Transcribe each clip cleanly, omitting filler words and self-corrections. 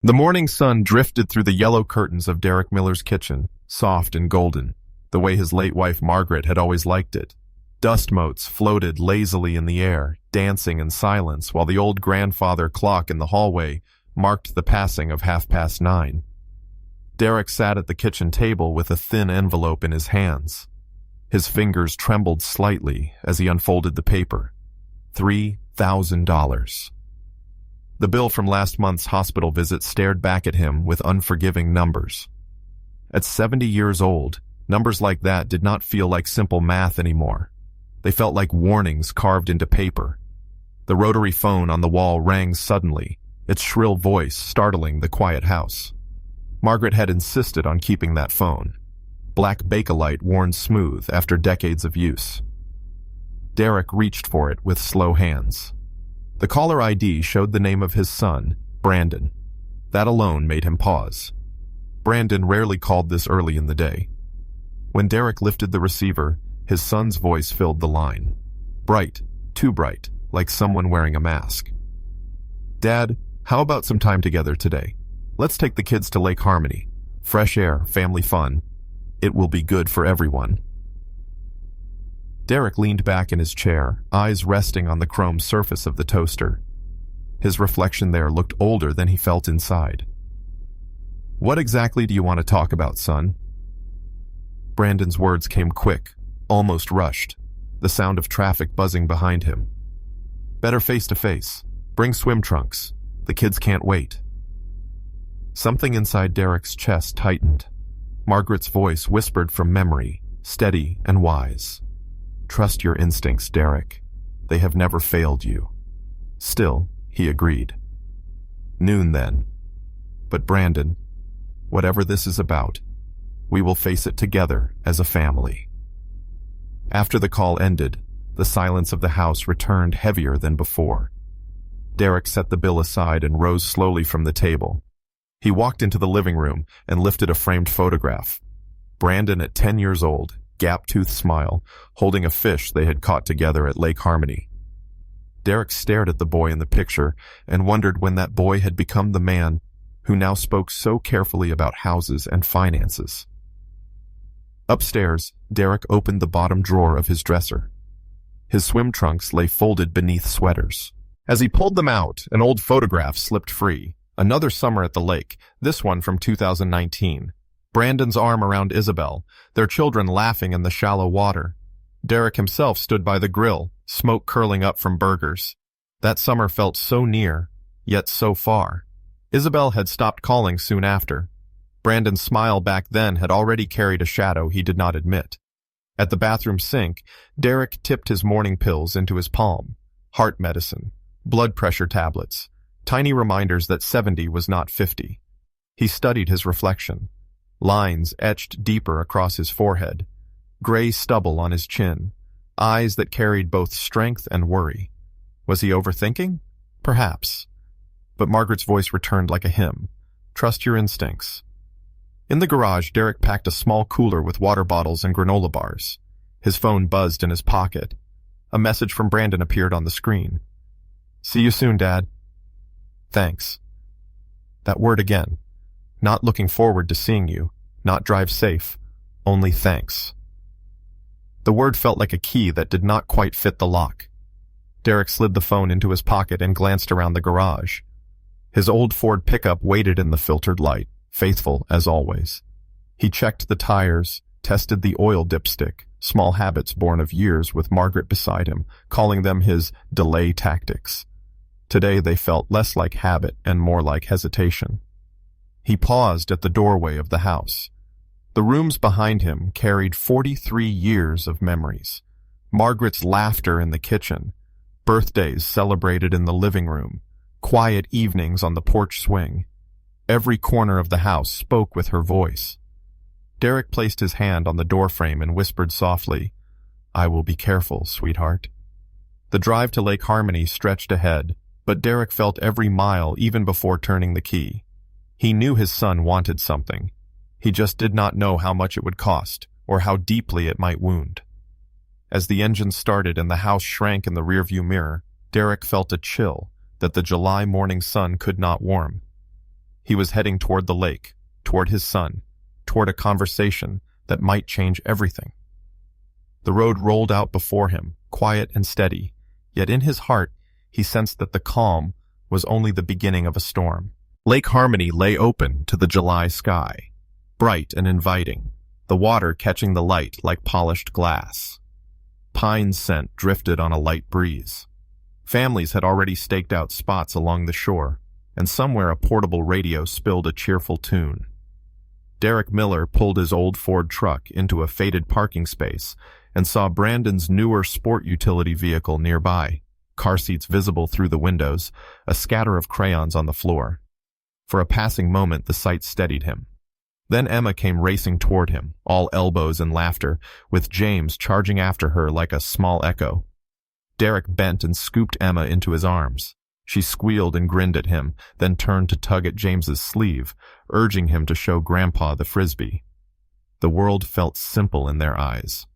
The morning sun drifted through the yellow curtains of Derek Miller's kitchen, soft and golden, the way his late wife Margaret had always liked it. Dust motes floated lazily in the air, dancing in silence, while the old grandfather clock in the hallway marked the passing of 9:30. Derek sat at the kitchen table with a thin envelope in his hands. His fingers trembled slightly as he unfolded the paper. $3,000. The bill from last month's hospital visit stared back at him with unforgiving numbers. At 70 years old, numbers like that did not feel like simple math anymore. They felt like warnings carved into paper. The rotary phone on the wall rang suddenly, its shrill voice startling the quiet house. Margaret had insisted on keeping that phone. Black Bakelite worn smooth after decades of use. Derek reached for it with slow hands. The caller ID showed the name of his son, Brandon. That alone made him pause. Brandon rarely called this early in the day. When Derek lifted the receiver, his son's voice filled the line. Bright, too bright, like someone wearing a mask. "Dad, how about some time together today? Let's take the kids to Lake Harmony. Fresh air, family fun. It will be good for everyone." Derek leaned back in his chair, eyes resting on the chrome surface of the toaster. His reflection there looked older than he felt inside. "What exactly do you want to talk about, son?" Brandon's words came quick, almost rushed, the sound of traffic buzzing behind him. "Better face to face. Bring swim trunks. The kids can't wait." Something inside Derek's chest tightened. Margaret's voice whispered from memory, steady and wise. "Trust your instincts, Derek. They have never failed you." Still, he agreed. Noon then. "But Brandon, whatever this is about, we will face it together as a family." After the call ended, the silence of the house returned heavier than before. Derek set the bill aside and rose slowly from the table. He walked into the living room and lifted a framed photograph. Brandon at 10 years old, gap-toothed smile, holding a fish they had caught together at Lake Harmony. Derek stared at the boy in the picture and wondered when that boy had become the man who now spoke so carefully about houses and finances. Upstairs, Derek opened the bottom drawer of his dresser. His swim trunks lay folded beneath sweaters. As he pulled them out, an old photograph slipped free. Another summer at the lake, this one from 2019. Brandon's arm around Isabel, their children laughing in the shallow water. Derek himself stood by the grill, smoke curling up from burgers. That summer felt so near, yet so far. Isabel had stopped calling soon after. Brandon's smile back then had already carried a shadow he did not admit. At the bathroom sink, Derek tipped his morning pills into his palm. Heart medicine, blood pressure tablets, tiny reminders that 70 was not 50. He studied his reflection. Lines etched deeper across his forehead, gray stubble on his chin, eyes that carried both strength and worry. Was he overthinking? Perhaps. But Margaret's voice returned like a hymn. Trust your instincts. In the garage, Derek packed a small cooler with water bottles and granola bars. His phone buzzed in his pocket. A message from Brandon appeared on the screen. "See you soon, Dad." "Thanks." That word again. Not looking forward to seeing you, not drive safe, only thanks. The word felt like a key that did not quite fit the lock. Derek slid the phone into his pocket and glanced around the garage. His old Ford pickup waited in the filtered light, faithful as always. He checked the tires, tested the oil dipstick, small habits born of years with Margaret beside him, calling them his delay tactics. Today they felt less like habit and more like hesitation. He paused at the doorway of the house. The rooms behind him carried 43 years of memories. Margaret's laughter in the kitchen, birthdays celebrated in the living room, quiet evenings on the porch swing. Every corner of the house spoke with her voice. Derek placed his hand on the doorframe and whispered softly, "I will be careful, sweetheart." The drive to Lake Harmony stretched ahead, but Derek felt every mile even before turning the key. He knew his son wanted something. He just did not know how much it would cost, or how deeply it might wound. As the engine started and the house shrank in the rearview mirror, Derek felt a chill that the July morning sun could not warm. He was heading toward the lake, toward his son, toward a conversation that might change everything. The road rolled out before him, quiet and steady, yet in his heart he sensed that the calm was only the beginning of a storm. Lake Harmony lay open to the July sky, bright and inviting, the water catching the light like polished glass. Pine scent drifted on a light breeze. Families had already staked out spots along the shore, and somewhere a portable radio spilled a cheerful tune. Derek Miller pulled his old Ford truck into a faded parking space and saw Brandon's newer sport utility vehicle nearby, car seats visible through the windows, a scatter of crayons on the floor. For a passing moment, the sight steadied him. Then Emma came racing toward him, all elbows and laughter, with James charging after her like a small echo. Derek bent and scooped Emma into his arms. She squealed and grinned at him, then turned to tug at James's sleeve, urging him to show Grandpa the frisbee. The world felt simple in their eyes.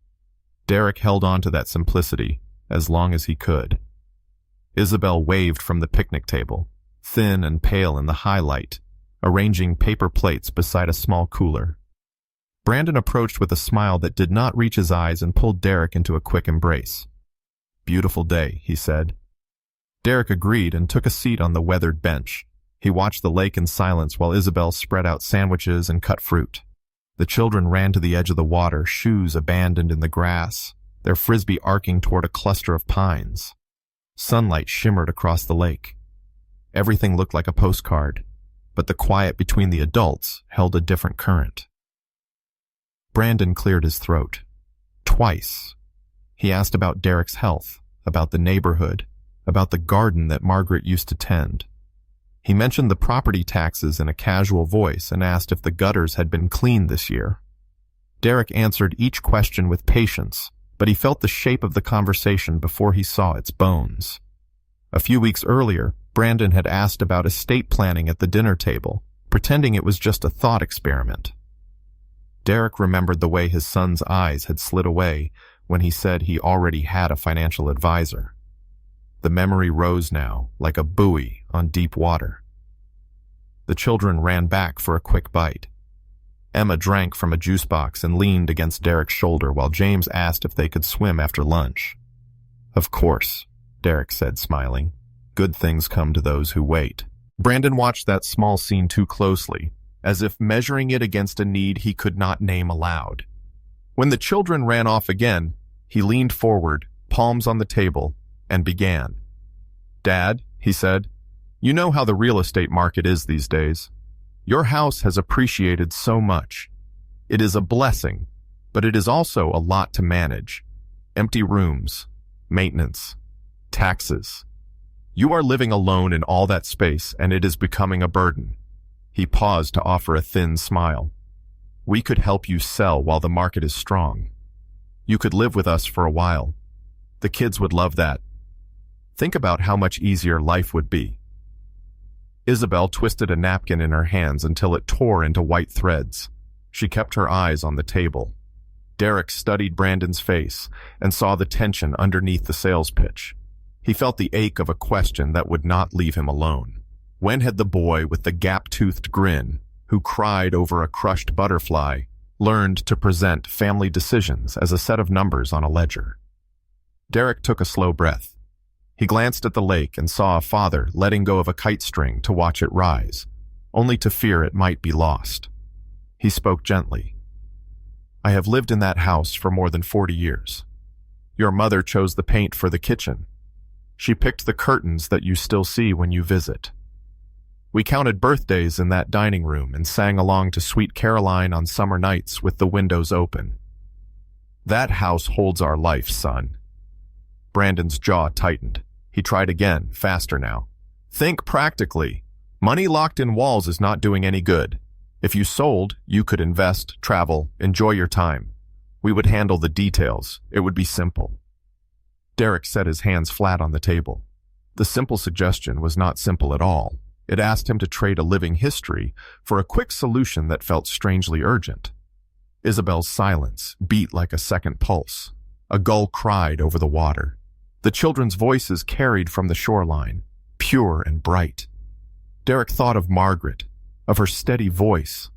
Derek held on to that simplicity as long as he could. Isabel waved from the picnic table, thin and pale in the high light, arranging paper plates beside a small cooler. Brandon approached with a smile that did not reach his eyes and pulled Derek into a quick embrace. "Beautiful day," he said. Derek agreed and took a seat on the weathered bench. He watched the lake in silence while Isabel spread out sandwiches and cut fruit. The children ran to the edge of the water, shoes abandoned in the grass, their frisbee arcing toward a cluster of pines. Sunlight shimmered across the lake. Everything looked like a postcard, but the quiet between the adults held a different current. Brandon cleared his throat. Twice. He asked about Derek's health, about the neighborhood, about the garden that Margaret used to tend. He mentioned the property taxes in a casual voice and asked if the gutters had been cleaned this year. Derek answered each question with patience, but he felt the shape of the conversation before he saw its bones. A few weeks earlier, Brandon had asked about estate planning at the dinner table, pretending it was just a thought experiment. Derek remembered the way his son's eyes had slid away when he said he already had a financial advisor. The memory rose now, like a buoy on deep water. The children ran back for a quick bite. Emma drank from a juice box and leaned against Derek's shoulder while James asked if they could swim after lunch. "Of course," Derek said, smiling. "Good things come to those who wait." Brandon watched that small scene too closely, as if measuring it against a need he could not name aloud. When the children ran off again, he leaned forward, palms on the table, and began. "Dad," he said, "you know how the real estate market is these days. Your house has appreciated so much. It is a blessing, but it is also a lot to manage. Empty rooms, maintenance, taxes. You are living alone in all that space, and it is becoming a burden." He paused to offer a thin smile. "We could help you sell while the market is strong. You could live with us for a while. The kids would love that. Think about how much easier life would be." Isabel twisted a napkin in her hands until it tore into white threads. She kept her eyes on the table. Derek studied Brandon's face and saw the tension underneath the sales pitch. He felt the ache of a question that would not leave him alone. When had the boy with the gap-toothed grin, who cried over a crushed butterfly, learned to present family decisions as a set of numbers on a ledger? Derek took a slow breath. He glanced at the lake and saw a father letting go of a kite string to watch it rise, only to fear it might be lost. He spoke gently. "I have lived in that house for more than 40 years. Your mother chose the paint for the kitchen. She picked the curtains that you still see when you visit. We counted birthdays in that dining room and sang along to Sweet Caroline on summer nights with the windows open. That house holds our life, son." Brandon's jaw tightened. He tried again, faster now. "Think practically. Money locked in walls is not doing any good. If you sold, you could invest, travel, enjoy your time. We would handle the details. It would be simple." Derek set his hands flat on the table. The simple suggestion was not simple at all. It asked him to trade a living history for a quick solution that felt strangely urgent. Isabel's silence beat like a second pulse. A gull cried over the water. The children's voices carried from the shoreline, pure and bright. Derek thought of Margaret, of her steady voice,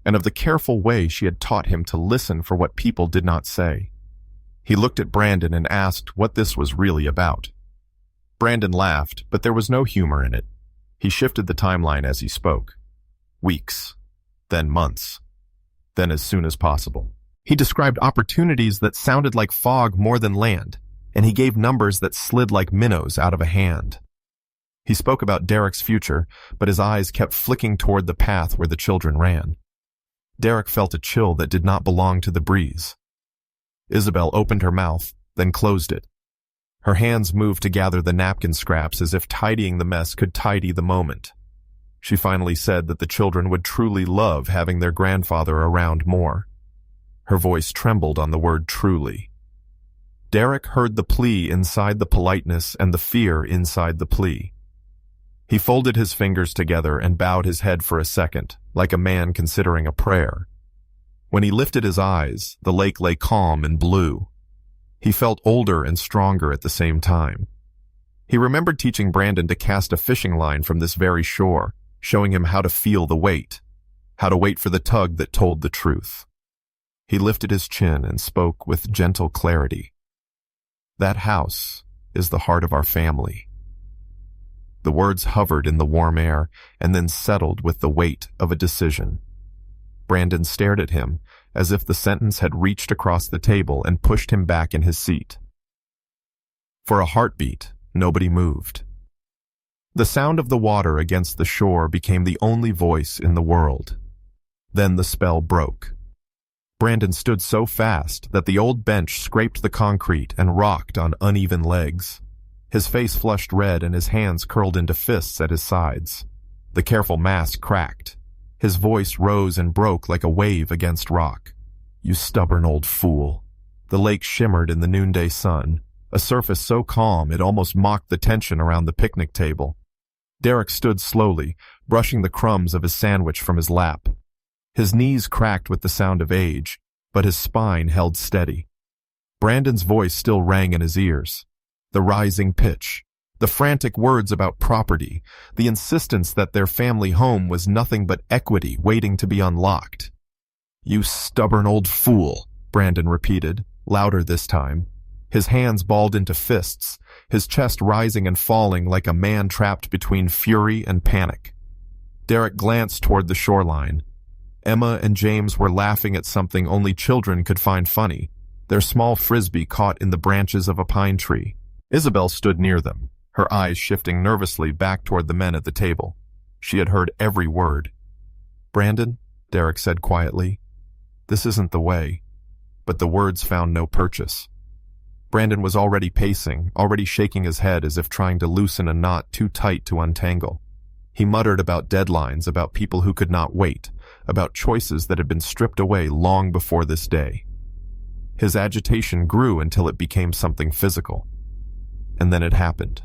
and of the careful way she had taught him to listen for what people did not say. He looked at Brandon and asked what this was really about. Brandon laughed, but there was no humor in it. He shifted the timeline as he spoke. Weeks, then months, then as soon as possible. He described opportunities that sounded like fog more than land, and he gave numbers that slid like minnows out of a hand. He spoke about Derek's future, but his eyes kept flicking toward the path where the children ran. Derek felt a chill that did not belong to the breeze. Isabel opened her mouth, then closed it. Her hands moved to gather the napkin scraps as if tidying the mess could tidy the moment. She finally said that the children would truly love having their grandfather around more. Her voice trembled on the word truly. Derek heard the plea inside the politeness and the fear inside the plea. He folded his fingers together and bowed his head for a second, like a man considering a prayer. When he lifted his eyes, the lake lay calm and blue. He felt older and stronger at the same time. He remembered teaching Brandon to cast a fishing line from this very shore, showing him how to feel the weight, how to wait for the tug that told the truth. He lifted his chin and spoke with gentle clarity. That house is the heart of our family. The words hovered in the warm air and then settled with the weight of a decision. Brandon stared at him as if the sentence had reached across the table and pushed him back in his seat. For a heartbeat, nobody moved. The sound of the water against the shore became the only voice in the world. Then the spell broke. Brandon stood so fast that the old bench scraped the concrete and rocked on uneven legs. His face flushed red and his hands curled into fists at his sides. The careful mask cracked. His voice rose and broke like a wave against rock. You stubborn old fool. The lake shimmered in the noonday sun, a surface so calm it almost mocked the tension around the picnic table. Derek stood slowly, brushing the crumbs of his sandwich from his lap. His knees cracked with the sound of age, but his spine held steady. Brandon's voice still rang in his ears. The rising pitch, the frantic words about property, the insistence that their family home was nothing but equity waiting to be unlocked. You stubborn old fool, Brandon repeated, louder this time. His hands balled into fists, his chest rising and falling like a man trapped between fury and panic. Derek glanced toward the shoreline. Emma and James were laughing at something only children could find funny, their small frisbee caught in the branches of a pine tree. Isabel stood near them, her eyes shifting nervously back toward the men at the table. She had heard every word. Brandon, Derek said quietly, this isn't the way. But the words found no purchase. Brandon was already pacing, already shaking his head as if trying to loosen a knot too tight to untangle. He muttered about deadlines, about people who could not wait, about choices that had been stripped away long before this day. His agitation grew until it became something physical. And then it happened.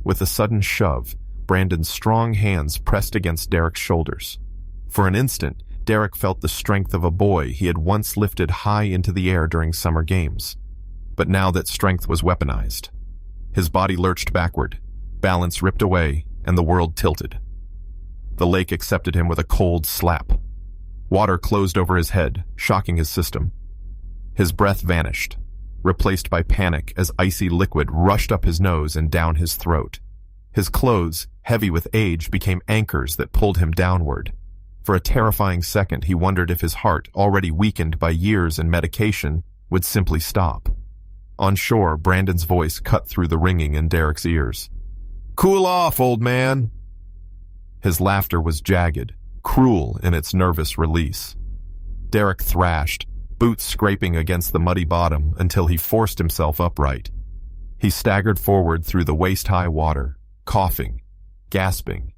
With a sudden shove, Brandon's strong hands pressed against Derek's shoulders. For an instant, Derek felt the strength of a boy he had once lifted high into the air during summer games. But now that strength was weaponized. His body lurched backward, balance ripped away, and the world tilted. The lake accepted him with a cold slap. Water closed over his head, shocking his system. His breath vanished, replaced by panic as icy liquid rushed up his nose and down his throat. His clothes, heavy with age, became anchors that pulled him downward. For a terrifying second, he wondered if his heart, already weakened by years and medication, would simply stop. On shore, Brandon's voice cut through the ringing in Derek's ears. Cool off, old man! His laughter was jagged, cruel in its nervous release. Derek thrashed, boots scraping against the muddy bottom until he forced himself upright. He staggered forward through the waist-high water, coughing, gasping,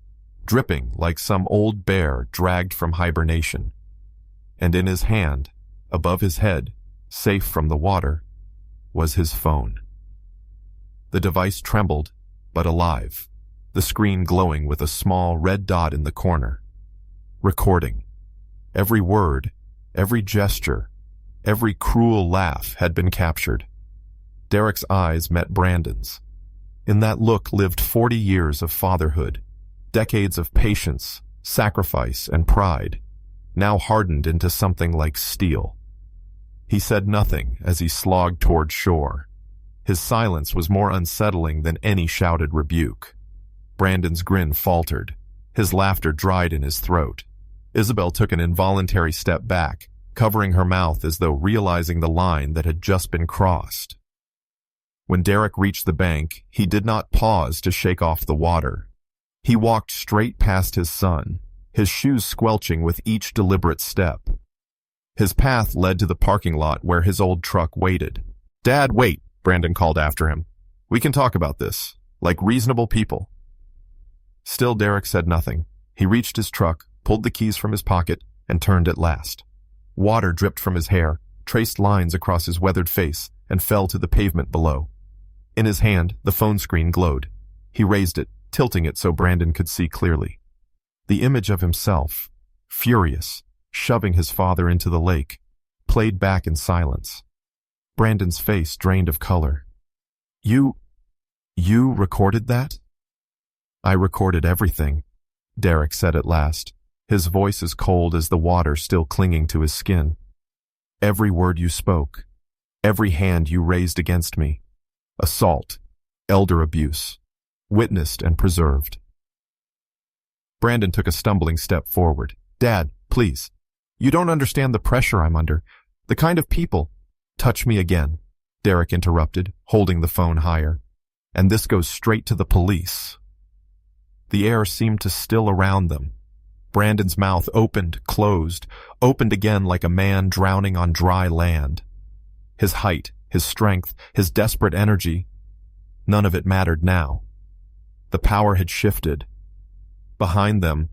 dripping like some old bear dragged from hibernation. And in his hand, above his head, safe from the water, was his phone. The device trembled, but alive, the screen glowing with a small red dot in the corner. Recording. Every word, every gesture, every cruel laugh had been captured. Derek's eyes met Brandon's. In that look lived 40 years of fatherhood, decades of patience, sacrifice, and pride, now hardened into something like steel. He said nothing as he slogged toward shore. His silence was more unsettling than any shouted rebuke. Brandon's grin faltered. His laughter dried in his throat. Isabel took an involuntary step back, covering her mouth as though realizing the line that had just been crossed. When Derek reached the bank, he did not pause to shake off the water. He walked straight past his son, his shoes squelching with each deliberate step. His path led to the parking lot where his old truck waited. "Dad, wait," Brandon called after him. "We can talk about this, like reasonable people." Still, Derek said nothing. He reached his truck, pulled the keys from his pocket, and turned at last. Water dripped from his hair, traced lines across his weathered face, and fell to the pavement below. In his hand, the phone screen glowed. He raised it, tilting it so Brandon could see clearly. The image of himself, furious, shoving his father into the lake, played back in silence. Brandon's face drained of color. You recorded that?" "I recorded everything," Derek said at last, his voice as cold as the water still clinging to his skin. "Every word you spoke, every hand you raised against me. Assault, elder abuse, witnessed and preserved." Brandon took a stumbling step forward. "Dad, please. You don't understand the pressure I'm under. The kind of people—" "Touch me again," Derek interrupted, holding the phone higher. "And this goes straight to the police." The air seemed to still around them. Brandon's mouth opened, closed, opened again like a man drowning on dry land. His height, his strength, his desperate energy, none of it mattered now. The power had shifted. Behind them,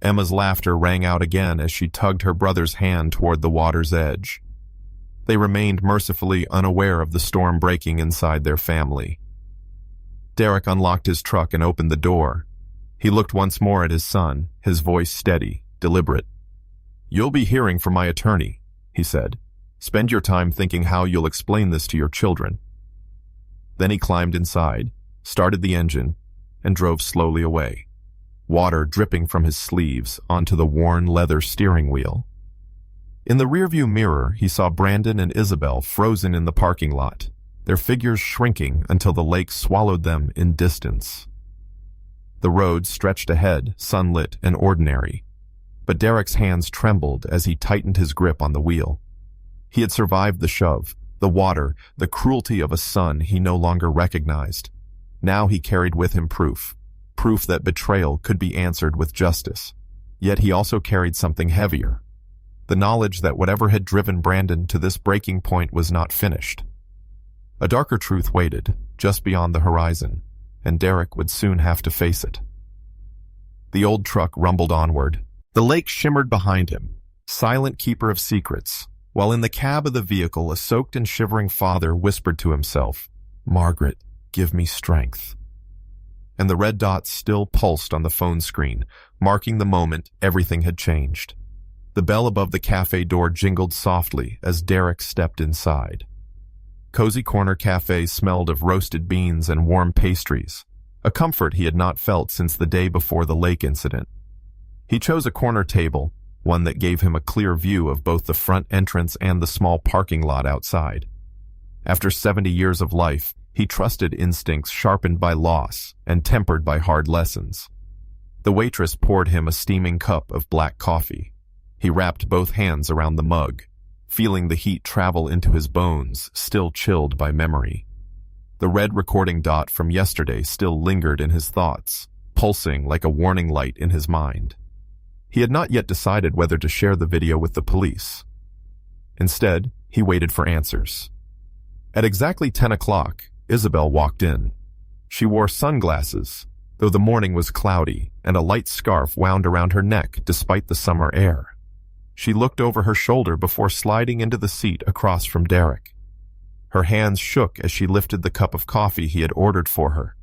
Emma's laughter rang out again as she tugged her brother's hand toward the water's edge. They remained mercifully unaware of the storm breaking inside their family. Derek unlocked his truck and opened the door. He looked once more at his son, his voice steady, deliberate. "You'll be hearing from my attorney," he said. "Spend your time thinking how you'll explain this to your children." Then he climbed inside, started the engine, and drove slowly away, water dripping from his sleeves onto the worn leather steering wheel. In the rearview mirror, he saw Brandon and Isabel frozen in the parking lot, their figures shrinking until the lake swallowed them in distance. The road stretched ahead, sunlit and ordinary, but Derek's hands trembled as he tightened his grip on the wheel. He had survived the shove, the water, the cruelty of a son he no longer recognized. Now he carried with him proof that betrayal could be answered with justice. Yet he also carried something heavier, the knowledge that whatever had driven Brandon to this breaking point was not finished. A darker truth waited, just beyond the horizon, and Derek would soon have to face it. The old truck rumbled onward. The lake shimmered behind him, silent keeper of secrets, while in the cab of the vehicle a soaked and shivering father whispered to himself, "Margaret, give me strength." And the red dots still pulsed on the phone screen, marking the moment everything had changed. The bell above the cafe door jingled softly as Derek stepped inside. Cozy Corner Cafe smelled of roasted beans and warm pastries, a comfort he had not felt since the day before the lake incident. He chose a corner table, one that gave him a clear view of both the front entrance and the small parking lot outside. After 70 years of life, he trusted instincts sharpened by loss and tempered by hard lessons. The waitress poured him a steaming cup of black coffee. He wrapped both hands around the mug, feeling the heat travel into his bones, still chilled by memory. The red recording dot from yesterday still lingered in his thoughts, pulsing like a warning light in his mind. He had not yet decided whether to share the video with the police. Instead, he waited for answers. At exactly 10 o'clock, Isabel walked in. She wore sunglasses, though the morning was cloudy, and a light scarf wound around her neck despite the summer air. She looked over her shoulder before sliding into the seat across from Derek. Her hands shook as she lifted the cup of coffee he had ordered for her.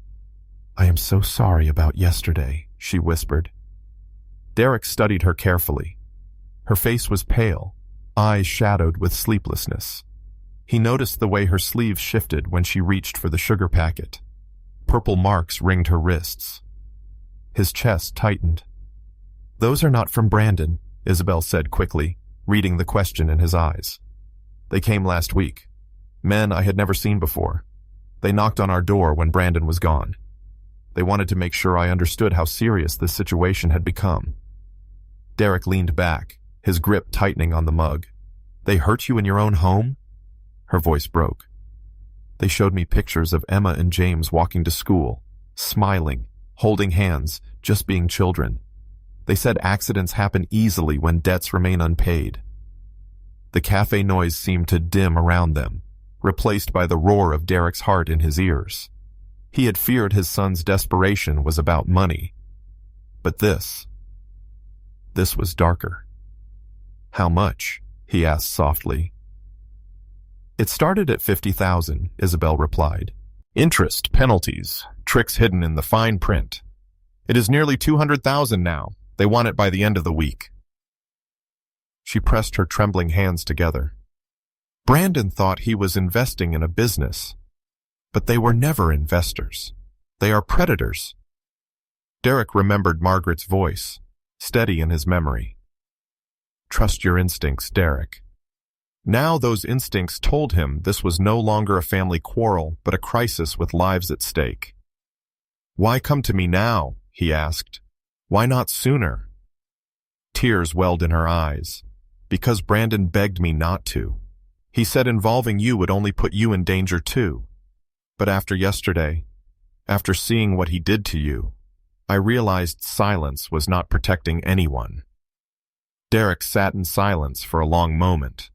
"I am so sorry about yesterday," she whispered. Derek studied her carefully. Her face was pale, eyes shadowed with sleeplessness. He noticed the way her sleeves shifted when she reached for the sugar packet. Purple marks ringed her wrists. His chest tightened. Those are not from Brandon, Isabel said quickly, reading the question in his eyes. They came last week. Men I had never seen before. They knocked on our door when Brandon was gone. They wanted to make sure I understood how serious this situation had become. Derek leaned back, his grip tightening on the mug. They hurt you in your own home? Her voice broke. They showed me pictures of Emma and James walking to school, smiling, holding hands, just being children. They said accidents happen easily when debts remain unpaid. The cafe noise seemed to dim around them, replaced by the roar of Derek's heart in his ears. He had feared his son's desperation was about money. But this was darker. How much? He asked softly. It started at $50,000, Isabel replied. Interest, penalties, tricks hidden in the fine print. It is nearly $200,000 now. They want it by the end of the week. She pressed her trembling hands together. Brandon thought he was investing in a business, but they were never investors. They are predators. Derek remembered Margaret's voice, steady in his memory. Trust your instincts, Derek. Now those instincts told him this was no longer a family quarrel, but a crisis with lives at stake. Why come to me now? He asked. Why not sooner? Tears welled in her eyes. Because Brandon begged me not to. He said involving you would only put you in danger too. But after yesterday, after seeing what he did to you, I realized silence was not protecting anyone. Derek sat in silence for a long moment.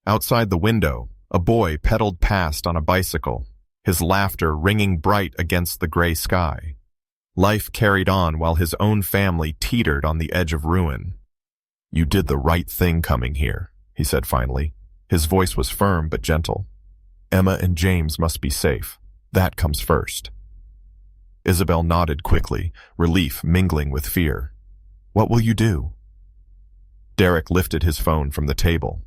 Outside the window, a boy pedaled past on a bicycle, his laughter ringing bright against the gray sky. Life carried on while his own family teetered on the edge of ruin. You did the right thing coming here, he said finally. His voice was firm but gentle. Emma and James must be safe. That comes first. Isabel nodded quickly, relief mingling with fear. What will you do? Derek lifted his phone from the table.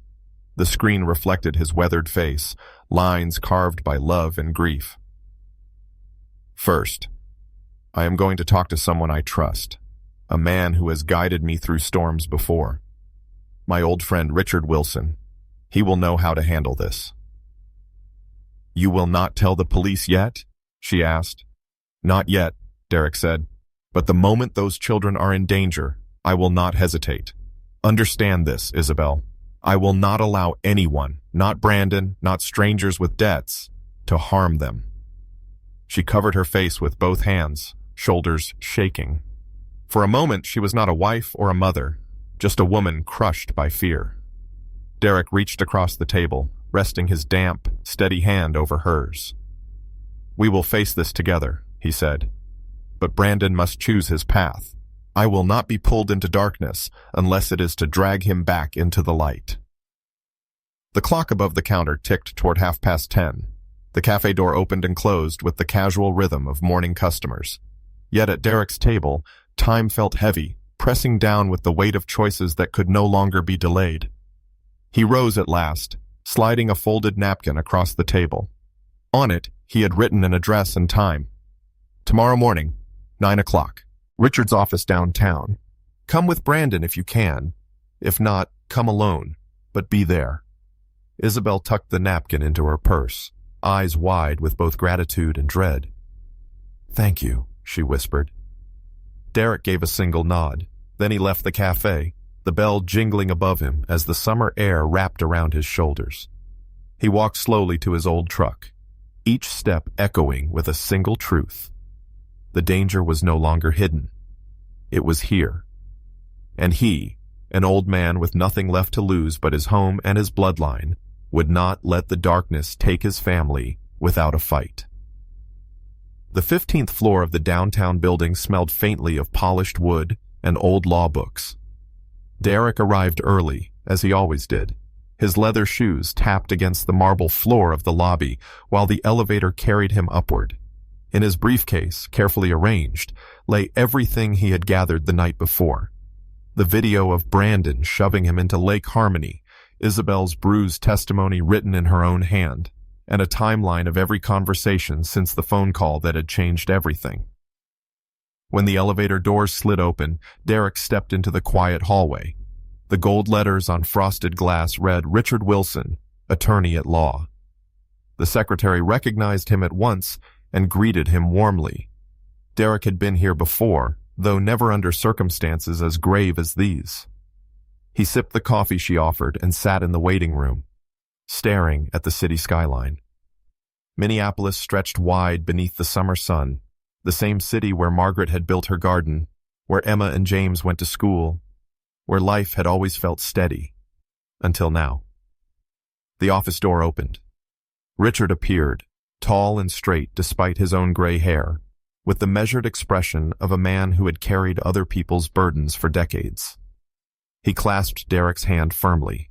The screen reflected his weathered face, lines carved by love and grief. First, I am going to talk to someone I trust, a man who has guided me through storms before. My old friend Richard Wilson. He will know how to handle this. You will not tell the police yet? She asked. Not yet, Derek said. But the moment those children are in danger, I will not hesitate. Understand this, Isabel. I will not allow anyone, not Brandon, not strangers with debts, to harm them. She covered her face with both hands, shoulders shaking. For a moment, she was not a wife or a mother, just a woman crushed by fear. Derek reached across the table, resting his damp, steady hand over hers. We will face this together, he said. But Brandon must choose his path. I will not be pulled into darkness unless it is to drag him back into the light. The clock above the counter ticked toward 10:30. The cafe door opened and closed with the casual rhythm of morning customers. Yet at Derek's table, time felt heavy, pressing down with the weight of choices that could no longer be delayed. He rose at last, sliding a folded napkin across the table. On it, he had written an address and time. Tomorrow morning, 9 o'clock. Richard's office downtown. Come with Brandon if you can. If not, come alone, but be there. Isabel tucked the napkin into her purse, eyes wide with both gratitude and dread. Thank you, she whispered. Derek gave a single nod. Then he left the cafe, the bell jingling above him as the summer air wrapped around his shoulders. He walked slowly to his old truck, each step echoing with a single truth. The danger was no longer hidden. It was here. And he, an old man with nothing left to lose but his home and his bloodline, would not let the darkness take his family without a fight. The 15th floor of the downtown building smelled faintly of polished wood and old law books. Derek arrived early, as he always did. His leather shoes tapped against the marble floor of the lobby while the elevator carried him upward. In his briefcase, carefully arranged, lay everything he had gathered the night before. The video of Brandon shoving him into Lake Harmony, Isabel's bruised testimony written in her own hand, and a timeline of every conversation since the phone call that had changed everything. When the elevator doors slid open, Derek stepped into the quiet hallway. The gold letters on frosted glass read Richard Wilson, attorney at law. The secretary recognized him at once and greeted him warmly. Derek had been here before, though never under circumstances as grave as these. He sipped the coffee she offered and sat in the waiting room, staring at the city skyline. Minneapolis stretched wide beneath the summer sun, the same city where Margaret had built her garden, where Emma and James went to school, where life had always felt steady, until now. The office door opened. Richard appeared, tall and straight despite his own gray hair, with the measured expression of a man who had carried other people's burdens for decades. He clasped Derek's hand firmly.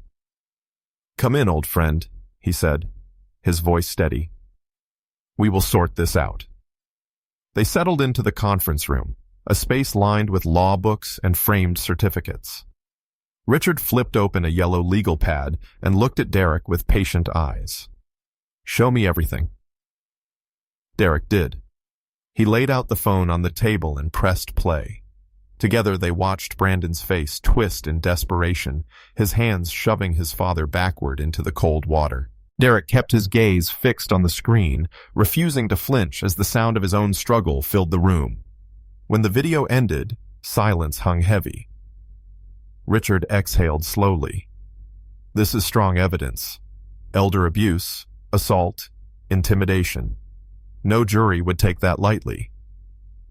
"Come in, old friend," he said, his voice steady. "We will sort this out." They settled into the conference room, a space lined with law books and framed certificates. Richard flipped open a yellow legal pad and looked at Derek with patient eyes. "Show me everything." Derek did. He laid out the phone on the table and pressed play. Together they watched Brandon's face twist in desperation, his hands shoving his father backward into the cold water. Derek kept his gaze fixed on the screen, refusing to flinch as the sound of his own struggle filled the room. When the video ended, silence hung heavy. Richard exhaled slowly. "This is strong evidence. Elder abuse, assault, intimidation. No jury would take that lightly.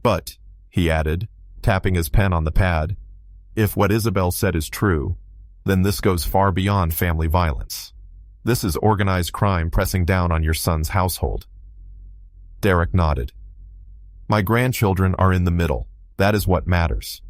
But," he added, tapping his pen on the pad, "if what Isabel said is true, then this goes far beyond family violence. This is organized crime pressing down on your son's household." Derek nodded. "My grandchildren are in the middle. That is what matters."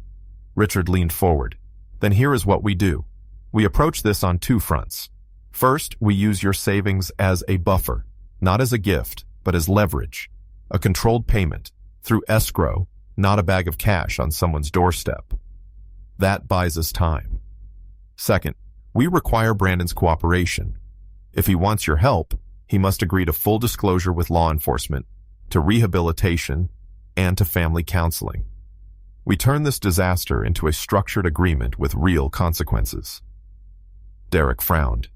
Richard leaned forward. "Then here is what we do. We approach this on two fronts. First, we use your savings as a buffer, not as a gift, but as leverage, a controlled payment, through escrow, not a bag of cash on someone's doorstep. That buys us time. Second, we require Brandon's cooperation. If he wants your help, he must agree to full disclosure with law enforcement, to rehabilitation, and to family counseling. We turn this disaster into a structured agreement with real consequences." Derek frowned,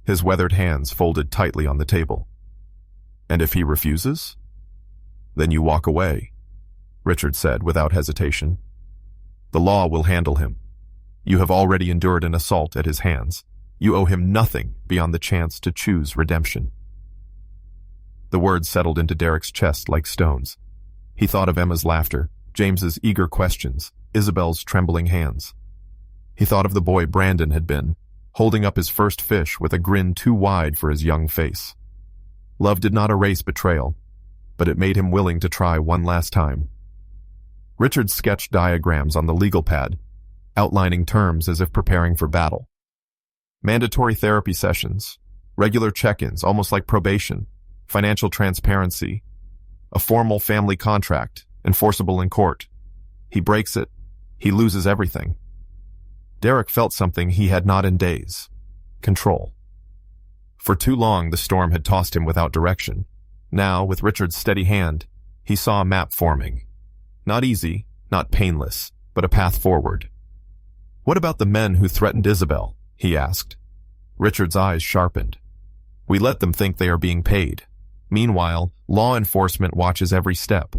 his weathered hands folded tightly on the table. "And if he refuses?" "Then you walk away," Richard said without hesitation. "The law will handle him. You have already endured an assault at his hands. You owe him nothing beyond the chance to choose redemption." The words settled into Derek's chest like stones. He thought of Emma's laughter, James's eager questions, Isabel's trembling hands. He thought of the boy Brandon had been, holding up his first fish with a grin too wide for his young face. Love did not erase betrayal, but it made him willing to try one last time. Richard sketched diagrams on the legal pad, outlining terms as if preparing for battle. Mandatory therapy sessions, regular check-ins, almost like probation, financial transparency, a formal family contract, enforceable in court. He breaks it, he loses everything. Derek felt something he had not in days: control. For too long, the storm had tossed him without direction. Now, with Richard's steady hand, he saw a map forming. Not easy, not painless, but a path forward. "What about the men who threatened Isabel?" he asked. Richard's eyes sharpened. "We let them think they are being paid. Meanwhile, law enforcement watches every step.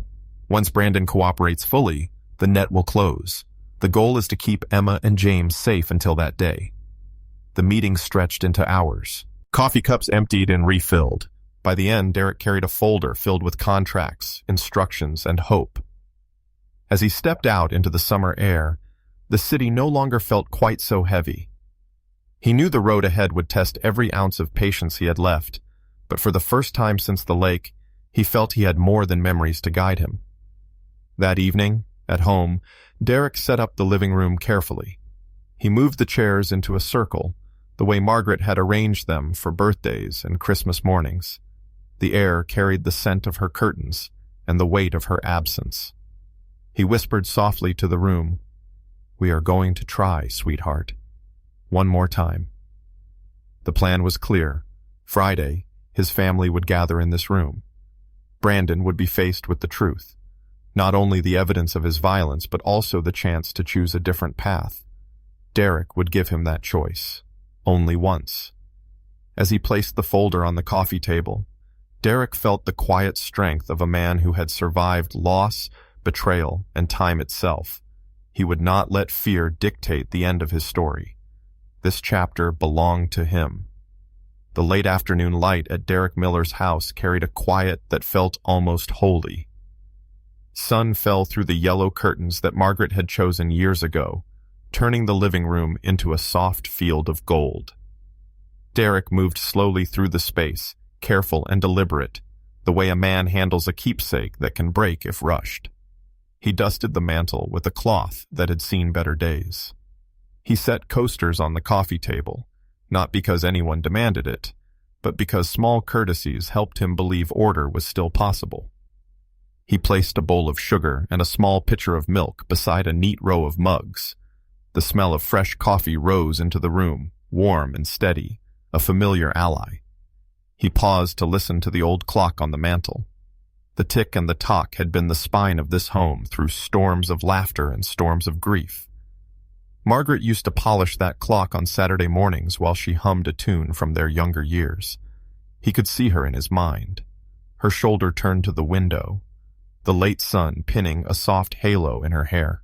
Once Brandon cooperates fully, the net will close. The goal is to keep Emma and James safe until that day." The meeting stretched into hours. Coffee cups emptied and refilled. By the end, Derek carried a folder filled with contracts, instructions, and hope. As he stepped out into the summer air, the city no longer felt quite so heavy. He knew the road ahead would test every ounce of patience he had left, but for the first time since the lake, he felt he had more than memories to guide him. That evening, at home, Derek set up the living room carefully. He moved the chairs into a circle, the way Margaret had arranged them for birthdays and Christmas mornings. The air carried the scent of her curtains and the weight of her absence. He whispered softly to the room, "We are going to try, sweetheart. One more time." The plan was clear. Friday, his family would gather in this room. Brandon would be faced with the truth. Not only the evidence of his violence, but also the chance to choose a different path. Derek would give him that choice. Only once. As he placed the folder on the coffee table, Derek felt the quiet strength of a man who had survived loss, betrayal, and time itself. He would not let fear dictate the end of his story. This chapter belonged to him. The late afternoon light at Derek Miller's house carried a quiet that felt almost holy. Sun fell through the yellow curtains that Margaret had chosen years ago, turning the living room into a soft field of gold. Derek moved slowly through the space, careful and deliberate, the way a man handles a keepsake that can break if rushed. He dusted the mantel with a cloth that had seen better days. He set coasters on the coffee table, not because anyone demanded it, but because small courtesies helped him believe order was still possible. He placed a bowl of sugar and a small pitcher of milk beside a neat row of mugs. The smell of fresh coffee rose into the room, warm and steady, a familiar ally. He paused to listen to the old clock on the mantel. The tick and the tock had been the spine of this home through storms of laughter and storms of grief. Margaret used to polish that clock on Saturday mornings while she hummed a tune from their younger years. He could see her in his mind. Her shoulder turned to the window, the late sun pinning a soft halo in her hair.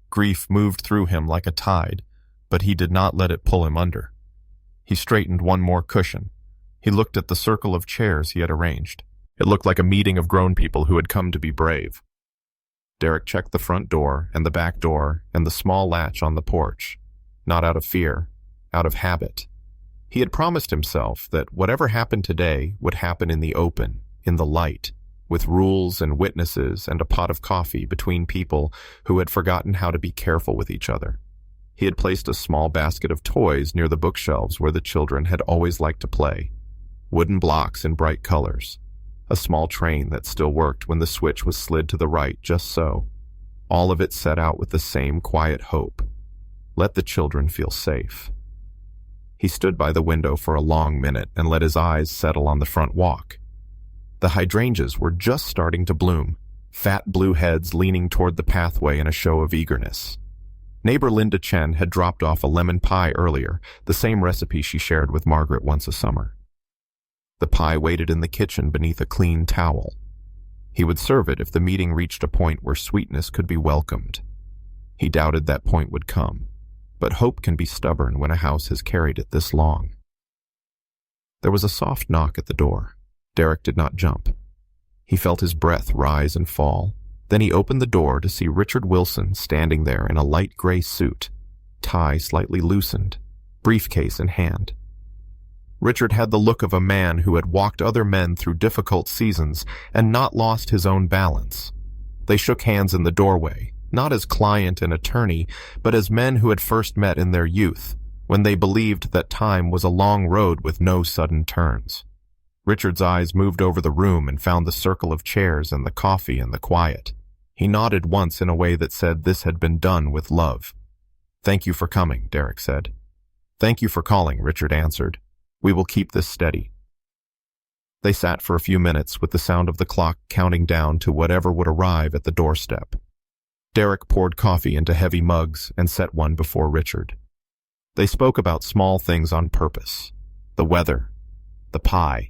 Grief moved through him like a tide, but he did not let it pull him under. He straightened one more cushion. He looked at the circle of chairs he had arranged. It looked like a meeting of grown people who had come to be brave. Derek checked the front door and the back door and the small latch on the porch, not out of fear, out of habit. He had promised himself that whatever happened today would happen in the open, in the light, with rules and witnesses and a pot of coffee between people who had forgotten how to be careful with each other. He had placed a small basket of toys near the bookshelves where the children had always liked to play. Wooden blocks in bright colors. A small train that still worked when the switch was slid to the right just so. All of it set out with the same quiet hope. Let the children feel safe. He stood by the window for a long minute and let his eyes settle on the front walk. The hydrangeas were just starting to bloom, fat blue heads leaning toward the pathway in a show of eagerness. Neighbor Linda Chen had dropped off a lemon pie earlier, the same recipe she shared with Margaret once a summer. The pie waited in the kitchen beneath a clean towel. He would serve it if the meeting reached a point where sweetness could be welcomed. He doubted that point would come, but hope can be stubborn when a house has carried it this long. There was a soft knock at the door. Derek did not jump. He felt his breath rise and fall. Then he opened the door to see Richard Wilson standing there in a light gray suit, tie slightly loosened, briefcase in hand. Richard had the look of a man who had walked other men through difficult seasons and not lost his own balance. They shook hands in the doorway, not as client and attorney, but as men who had first met in their youth, when they believed that time was a long road with no sudden turns. Richard's eyes moved over the room and found the circle of chairs and the coffee and the quiet. He nodded once in a way that said this had been done with love. "Thank you for coming," Derek said. "Thank you for calling," Richard answered. "We will keep this steady." They sat for a few minutes with the sound of the clock counting down to whatever would arrive at the doorstep. Derek poured coffee into heavy mugs and set one before Richard. They spoke about small things on purpose. The weather. The pie.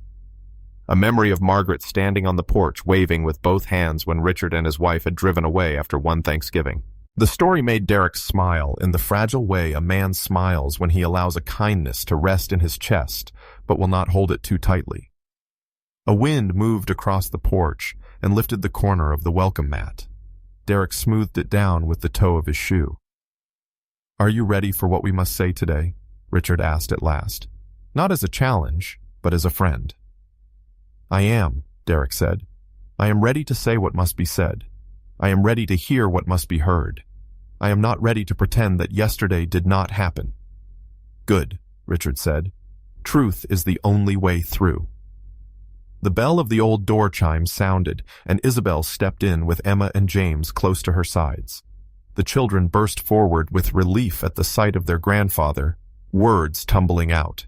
A memory of Margaret standing on the porch waving with both hands when Richard and his wife had driven away after one Thanksgiving. The story made Derek smile in the fragile way a man smiles when he allows a kindness to rest in his chest, but will not hold it too tightly. A wind moved across the porch and lifted the corner of the welcome mat. Derek smoothed it down with the toe of his shoe. "Are you ready for what we must say today?" Richard asked at last. Not as a challenge, but as a friend. "I am," Derek said. "I am ready to say what must be said. I am ready to hear what must be heard. I am not ready to pretend that yesterday did not happen." "Good," Richard said. "Truth is the only way through." The bell of the old door chime sounded, and Isabel stepped in with Emma and James close to her sides. The children burst forward with relief at the sight of their grandfather, words tumbling out.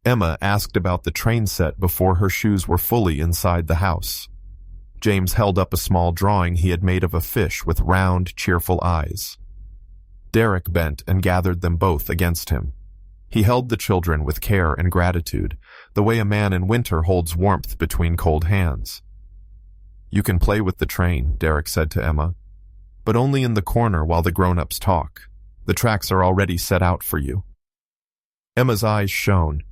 Emma asked about the train set before her shoes were fully inside the house. James held up a small drawing he had made of a fish with round, cheerful eyes. Derek bent and gathered them both against him. He held the children with care and gratitude, the way a man in winter holds warmth between cold hands. "You can play with the train," Derek said to Emma, "but only in the corner while the grown-ups talk. The tracks are already set out for you." Emma's eyes shone.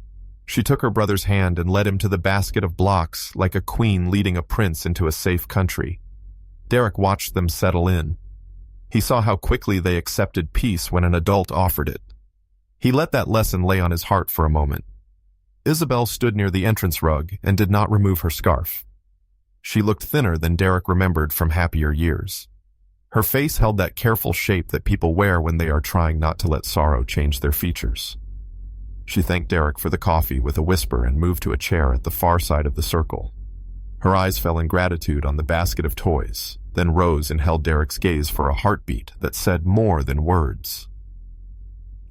She took her brother's hand and led him to the basket of blocks like a queen leading a prince into a safe country. Derek watched them settle in. He saw how quickly they accepted peace when an adult offered it. He let that lesson lay on his heart for a moment. Isabel stood near the entrance rug and did not remove her scarf. She looked thinner than Derek remembered from happier years. Her face held that careful shape that people wear when they are trying not to let sorrow change their features. She thanked Derek for the coffee with a whisper and moved to a chair at the far side of the circle. Her eyes fell in gratitude on the basket of toys, then rose and held Derek's gaze for a heartbeat that said more than words.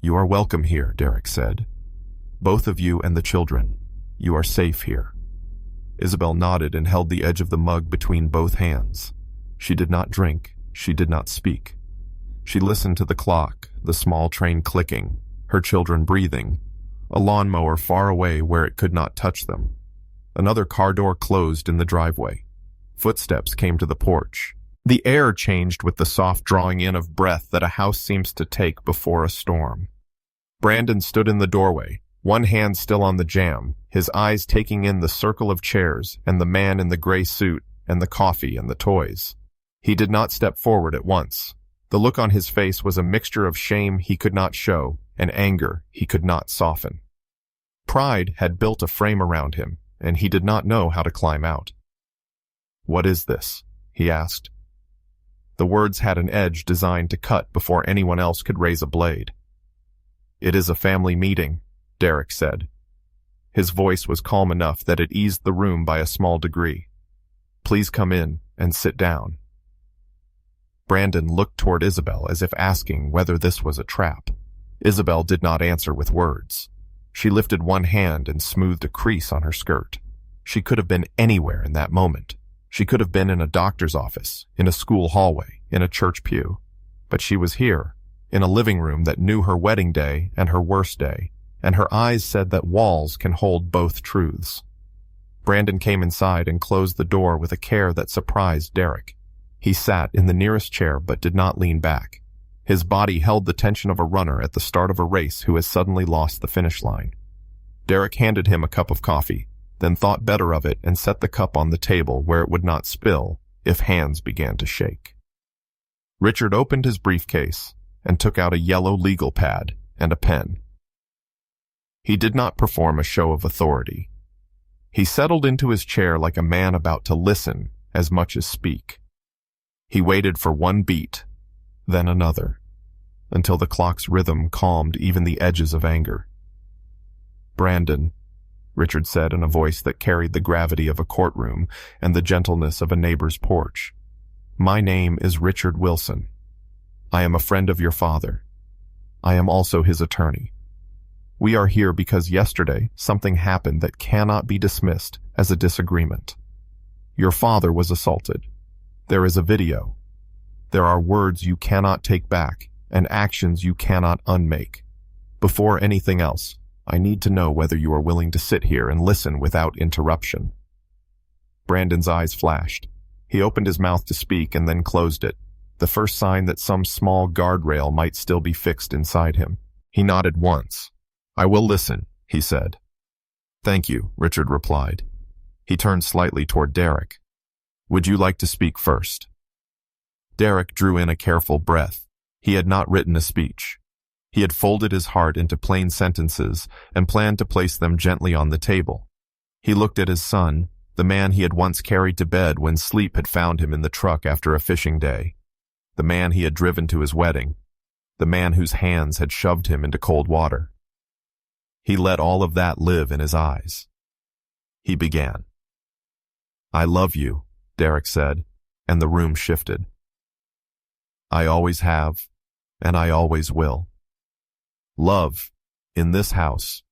"You are welcome here," Derek said. "Both of you and the children. You are safe here." Isabel nodded and held the edge of the mug between both hands. She did not drink. She did not speak. She listened to the clock, the small train clicking, her children breathing, a lawnmower far away where it could not touch them. Another car door closed in the driveway. Footsteps came to the porch. The air changed with the soft drawing in of breath that a house seems to take before a storm. Brandon stood in the doorway, one hand still on the jamb, his eyes taking in the circle of chairs and the man in the gray suit and the coffee and the toys. He did not step forward at once. The look on his face was a mixture of shame he could not show and anger he could not soften. Pride had built a frame around him, and he did not know how to climb out. "What is this?" he asked. The words had an edge designed to cut before anyone else could raise a blade. "It is a family meeting," Derek said. His voice was calm enough that it eased the room by a small degree. "Please come in and sit down." Brandon looked toward Isabel as if asking whether this was a trap. Isabel did not answer with words. She lifted one hand and smoothed a crease on her skirt. She could have been anywhere in that moment. She could have been in a doctor's office, in a school hallway, in a church pew. But she was here, in a living room that knew her wedding day and her worst day, and her eyes said that walls can hold both truths. Brandon came inside and closed the door with a care that surprised Derek. He sat in the nearest chair but did not lean back. His body held the tension of a runner at the start of a race who has suddenly lost the finish line. Derek handed him a cup of coffee, then thought better of it and set the cup on the table where it would not spill if hands began to shake. Richard opened his briefcase and took out a yellow legal pad and a pen. He did not perform a show of authority. He settled into his chair like a man about to listen as much as speak. He waited for one beat, then another, until the clock's rhythm calmed even the edges of anger. "Brandon," Richard said in a voice that carried the gravity of a courtroom and the gentleness of a neighbor's porch. "My name is Richard Wilson. I am a friend of your father. I am also his attorney. We are here because yesterday something happened that cannot be dismissed as a disagreement. Your father was assaulted. There is a video. There are words you cannot take back and actions you cannot unmake. Before anything else, I need to know whether you are willing to sit here and listen without interruption." Brandon's eyes flashed. He opened his mouth to speak and then closed it, the first sign that some small guardrail might still be fixed inside him. He nodded once. "I will listen," he said. "Thank you," Richard replied. He turned slightly toward Derek. "Would you like to speak first?" Derek drew in a careful breath. He had not written a speech. He had folded his heart into plain sentences and planned to place them gently on the table. He looked at his son, the man he had once carried to bed when sleep had found him in the truck after a fishing day, the man he had driven to his wedding, the man whose hands had shoved him into cold water. He let all of that live in his eyes. He began. "I love you," Derek said, and the room shifted. "I always have, and I always will. Love, in this house,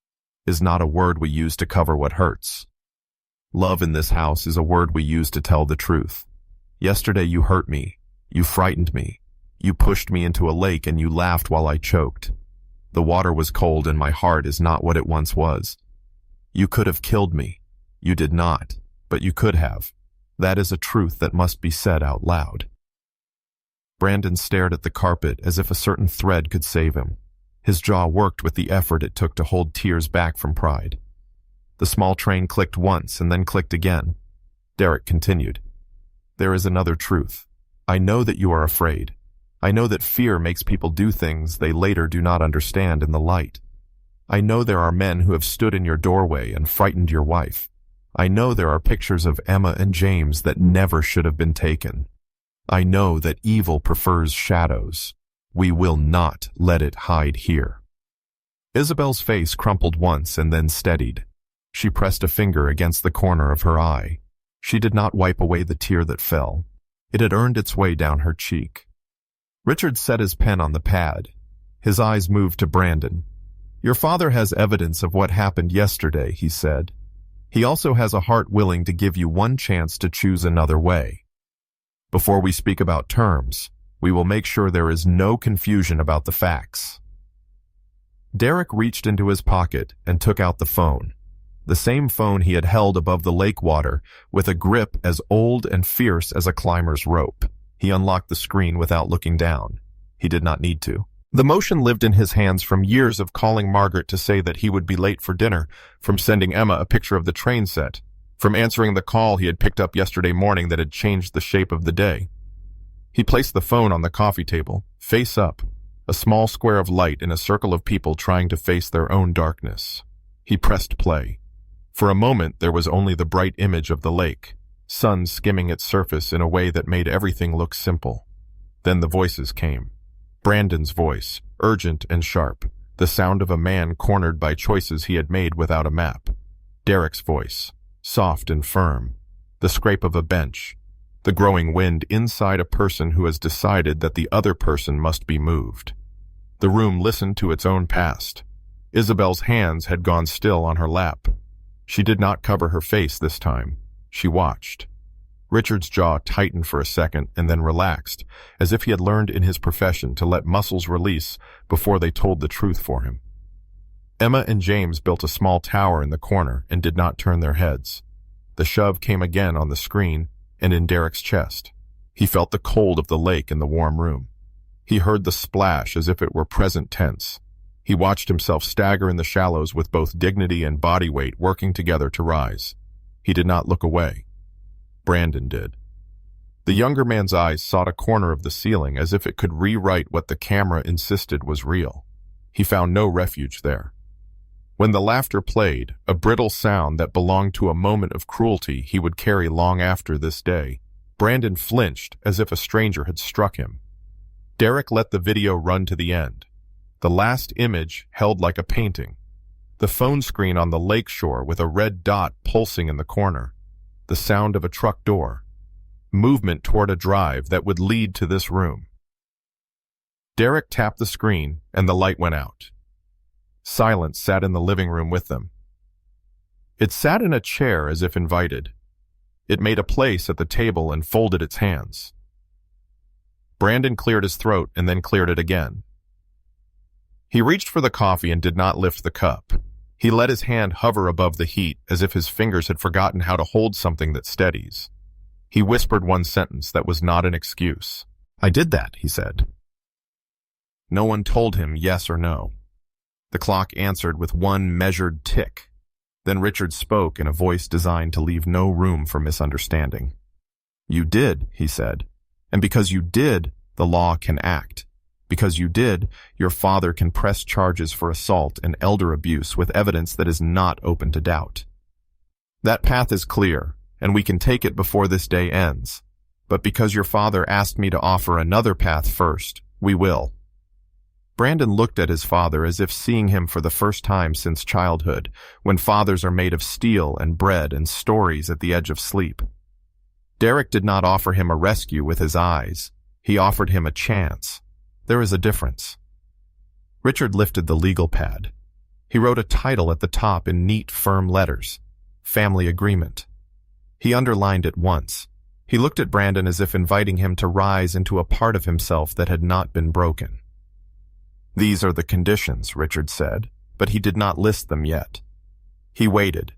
is not a word we use to cover what hurts. Love in this house is a word we use to tell the truth. Yesterday you hurt me. You frightened me. You pushed me into a lake and you laughed while I choked. The water was cold and my heart is not what it once was. You could have killed me. You did not, but you could have. That is a truth that must be said out loud. Brandon stared at the carpet as if a certain thread could save him. His jaw worked with the effort it took to hold tears back from pride. The small train clicked once and then clicked again. Derek continued. There is another truth. I know that you are afraid. I know that fear makes people do things they later do not understand in the light. I know there are men who have stood in your doorway and frightened your wife. I know there are pictures of Emma and James that never should have been taken. I know that evil prefers shadows. We will not let it hide here. Isabel's face crumpled once and then steadied. She pressed a finger against the corner of her eye. She did not wipe away the tear that fell. It had earned its way down her cheek. Richard set his pen on the pad. His eyes moved to Brandon. Your father has evidence of what happened yesterday, he said. He also has a heart willing to give you one chance to choose another way. Before we speak about terms, we will make sure there is no confusion about the facts. Derek reached into his pocket and took out the phone. The same phone he had held above the lake water, with a grip as old and fierce as a climber's rope. He unlocked the screen without looking down. He did not need to. The motion lived in his hands from years of calling Margaret to say that he would be late for dinner, from sending Emma a picture of the train set, from answering the call he had picked up yesterday morning that had changed the shape of the day. He placed the phone on the coffee table, face up, a small square of light in a circle of people trying to face their own darkness. He pressed play. For a moment there was only the bright image of the lake, sun skimming its surface in a way that made everything look simple. Then the voices came. Brandon's voice, urgent and sharp, the sound of a man cornered by choices he had made without a map. Derek's voice, soft and firm, the scrape of a bench, the growing wind inside a person who has decided that the other person must be moved. The room listened to its own past. Isabel's hands had gone still on her lap. She did not cover her face this time. She watched. Richard's jaw tightened for a second and then relaxed, as if he had learned in his profession to let muscles release before they told the truth for him. Emma and James built a small tower in the corner and did not turn their heads. The shove came again on the screen and in Derek's chest. He felt the cold of the lake in the warm room. He heard the splash as if it were present tense. He watched himself stagger in the shallows with both dignity and body weight working together to rise. He did not look away. Brandon did. The younger man's eyes sought a corner of the ceiling as if it could rewrite what the camera insisted was real. He found no refuge there. When the laughter played, a brittle sound that belonged to a moment of cruelty he would carry long after this day, Brandon flinched as if a stranger had struck him. Derek let the video run to the end. The last image held like a painting. The phone screen on the lake shore with a red dot pulsing in the corner. The sound of a truck door. Movement toward a drive that would lead to this room. Derek tapped the screen and the light went out. Silence sat in the living room with them. It sat in a chair as if invited. It made a place at the table and folded its hands. Brandon cleared his throat and then cleared it again. He reached for the coffee and did not lift the cup. He let his hand hover above the heat as if his fingers had forgotten how to hold something that steadies. He whispered one sentence that was not an excuse. I did that, he said. No one told him yes or no. The clock answered with one measured tick. Then Richard spoke in a voice designed to leave no room for misunderstanding. You did, he said. And because you did, the law can act. Because you did, your father can press charges for assault and elder abuse with evidence that is not open to doubt. That path is clear, and we can take it before this day ends. But because your father asked me to offer another path first, we will. Brandon looked at his father as if seeing him for the first time since childhood, when fathers are made of steel and bread and stories at the edge of sleep. Derek did not offer him a rescue with his eyes. He offered him a chance. There is a difference. Richard lifted the legal pad. He wrote a title at the top in neat, firm letters. Family Agreement. He underlined it once. He looked at Brandon as if inviting him to rise into a part of himself that had not been broken. "These are the conditions," Richard said, but he did not list them yet. He waited.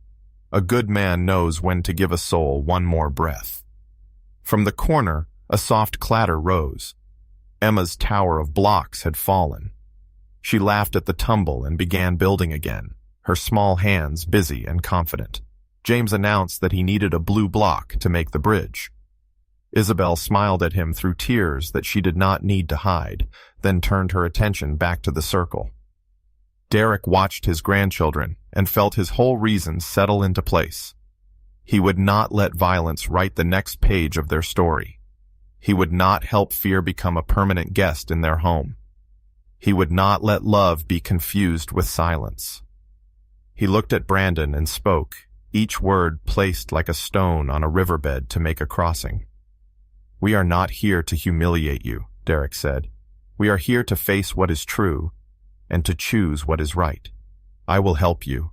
A good man knows when to give a soul one more breath. From the corner, a soft clatter rose. Emma's tower of blocks had fallen. She laughed at the tumble and began building again, her small hands busy and confident. James announced that he needed a blue block to make the bridge. Isabel smiled at him through tears that she did not need to hide, then turned her attention back to the circle. Derek watched his grandchildren and felt his whole reason settle into place. He would not let violence write the next page of their story. He would not help fear become a permanent guest in their home. He would not let love be confused with silence. He looked at Brandon and spoke, each word placed like a stone on a riverbed to make a crossing. "We are not here to humiliate you," Derek said. "We are here to face what is true and to choose what is right. I will help you.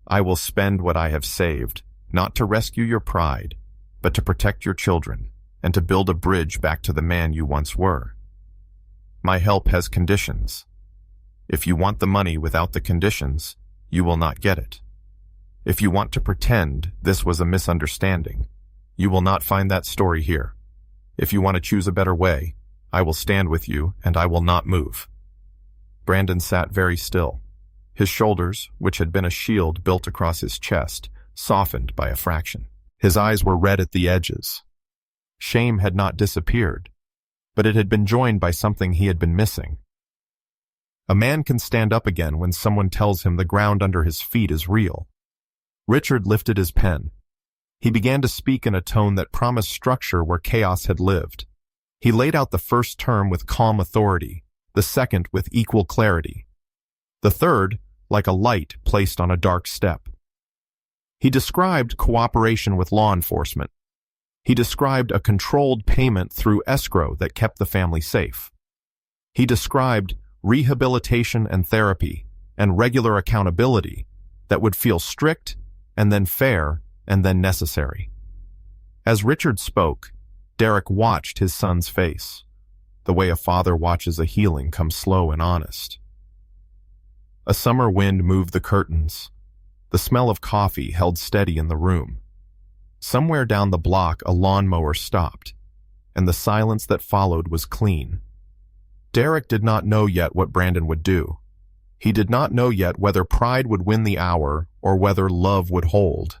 I will spend what I have saved, not to rescue your pride, but to protect your children and to build a bridge back to the man you once were. My help has conditions. If you want the money without the conditions, you will not get it. If you want to pretend this was a misunderstanding, you will not find that story here. If you want to choose a better way, I will stand with you and I will not move." Brandon sat very still. His shoulders, which had been a shield built across his chest, softened by a fraction. His eyes were red at the edges. Shame had not disappeared, but it had been joined by something he had been missing. A man can stand up again when someone tells him the ground under his feet is real. Richard lifted his pen. He began to speak in a tone that promised structure where chaos had lived. He laid out the first term with calm authority, the second with equal clarity, the third like a light placed on a dark step. He described cooperation with law enforcement. He described a controlled payment through escrow that kept the family safe. He described rehabilitation and therapy and regular accountability that would feel strict and then fair and then necessary. As Richard spoke, Derek watched his son's face, the way a father watches a healing come slow and honest. A summer wind moved the curtains. The smell of coffee held steady in the room. Somewhere down the block a lawnmower stopped, and the silence that followed was clean. Derek did not know yet what Brandon would do. He did not know yet whether pride would win the hour or whether love would hold.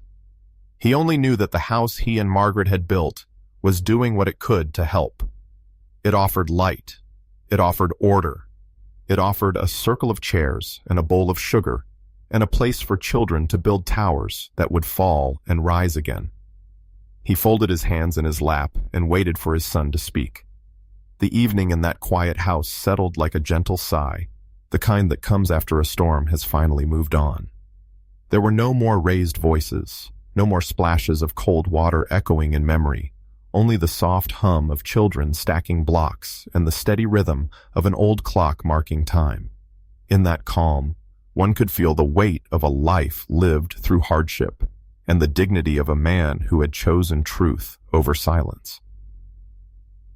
He only knew that the house he and Margaret had built was doing what it could to help. It offered light. It offered order. It offered a circle of chairs and a bowl of sugar and a place for children to build towers that would fall and rise again. He folded his hands in his lap and waited for his son to speak. The evening in that quiet house settled like a gentle sigh. The kind that comes after a storm has finally moved on. There were no more raised voices, no more splashes of cold water echoing in memory, only the soft hum of children stacking blocks and the steady rhythm of an old clock marking time. In that calm, one could feel the weight of a life lived through hardship and the dignity of a man who had chosen truth over silence.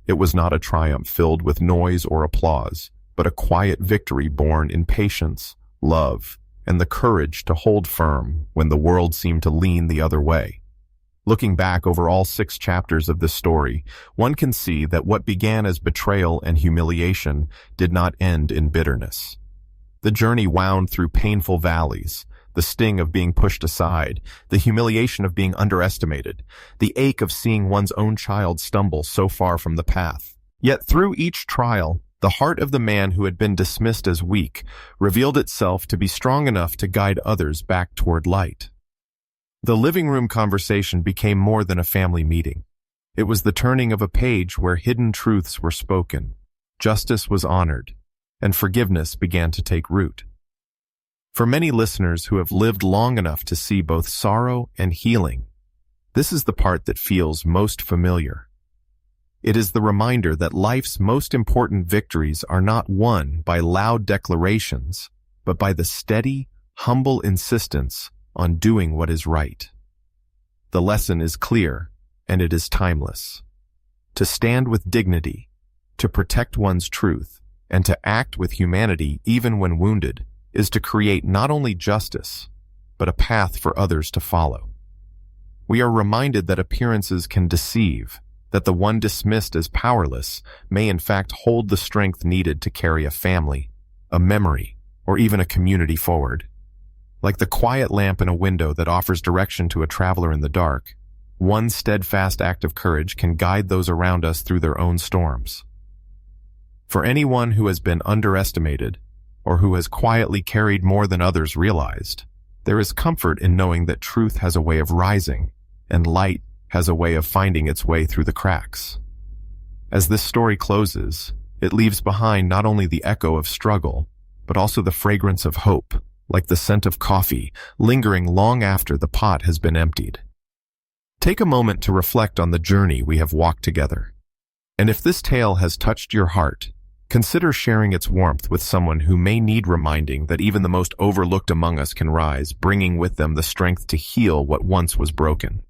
It was not a triumph filled with noise or applause, but a quiet victory born in patience, love, and the courage to hold firm when the world seemed to lean the other way. Looking back over all 6 chapters of this story, one can see that what began as betrayal and humiliation did not end in bitterness. The journey wound through painful valleys, the sting of being pushed aside, the humiliation of being underestimated, the ache of seeing one's own child stumble so far from the path. Yet through each trial, the heart of the man who had been dismissed as weak revealed itself to be strong enough to guide others back toward light. The living room conversation became more than a family meeting. It was the turning of a page where hidden truths were spoken, justice was honored, and forgiveness began to take root. For many listeners who have lived long enough to see both sorrow and healing, this is the part that feels most familiar. It is the reminder that life's most important victories are not won by loud declarations, but by the steady, humble insistence on doing what is right. The lesson is clear, and it is timeless. To stand with dignity, to protect one's truth, and to act with humanity even when wounded is to create not only justice, but a path for others to follow. We are reminded that appearances can deceive, that the one dismissed as powerless may in fact hold the strength needed to carry a family, a memory, or even a community forward. Like the quiet lamp in a window that offers direction to a traveler in the dark, one steadfast act of courage can guide those around us through their own storms. For anyone who has been underestimated, or who has quietly carried more than others realized, there is comfort in knowing that truth has a way of rising, and light has a way of finding its way through the cracks. As this story closes, it leaves behind not only the echo of struggle, but also the fragrance of hope, like the scent of coffee, lingering long after the pot has been emptied. Take a moment to reflect on the journey we have walked together. And if this tale has touched your heart, consider sharing its warmth with someone who may need reminding that even the most overlooked among us can rise, bringing with them the strength to heal what once was broken.